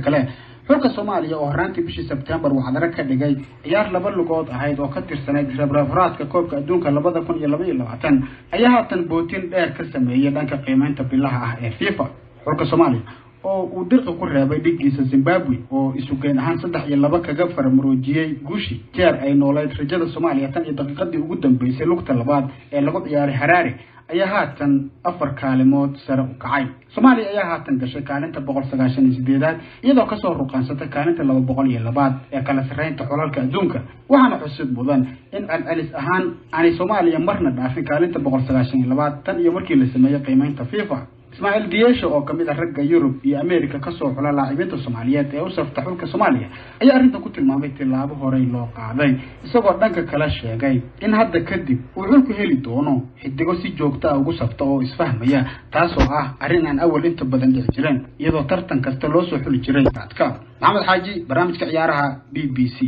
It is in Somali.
kale xulka Soomaaliya oo horaantii bishii September waxaa laga dhigay ciyaar laba lugood ahayd oo ka tirsaneyd reebreebaraadka koobka adduunka 2022 ayaa haatan bootin dheer ka sameeyay dhanka qiimeynta bilaha ah ee FIFA. xulka Soomaaliya oo uu dirqa ku reebay dhigiisa Zimbabwe oo isu geyn ahaan 3-2 kaga farmaroojiyay guushi jeer ay nooleed rajada Soomaaliya tan iyo daqiiqadii ugu dambeysay lugta labaad ee lagu ciyaaray Harare ayaa haatan 4 kaalimood sare u kacay. Soomaaliya ayaa haatan gashay kaalinta 198 iyadoo ka soo ruqaansatay kaalinta 202 ee kala sareynta xulalka adduunka. waxaana xusid mudan in celcelis ahaan aanay Soomaaliya marna dhaafin kaalinta 192 tan iyo markii la sameeyay qiimeynta FIFA. Ismaaciil Diyeesho oo kamid ah ragga Yurub iyo Ameerika ka soo xulay laacibiinta Soomaaliyeed ee u safta xulka Soomaaliya ayaa arrintan ku tilmaamay tilaabo hore loo qaaday isagoo dhanka kala sheegay in hadda kadib uu xulku heli doono xidigo si joogto ah ugu safta oo isfahmaya taasoo ah arrin aan awal inta badan dhici jirin iyadoo tartan kasta loo soo xuli jiray dadka. Maxamed Xaaji, barnaamijka ciyaaraha BBC.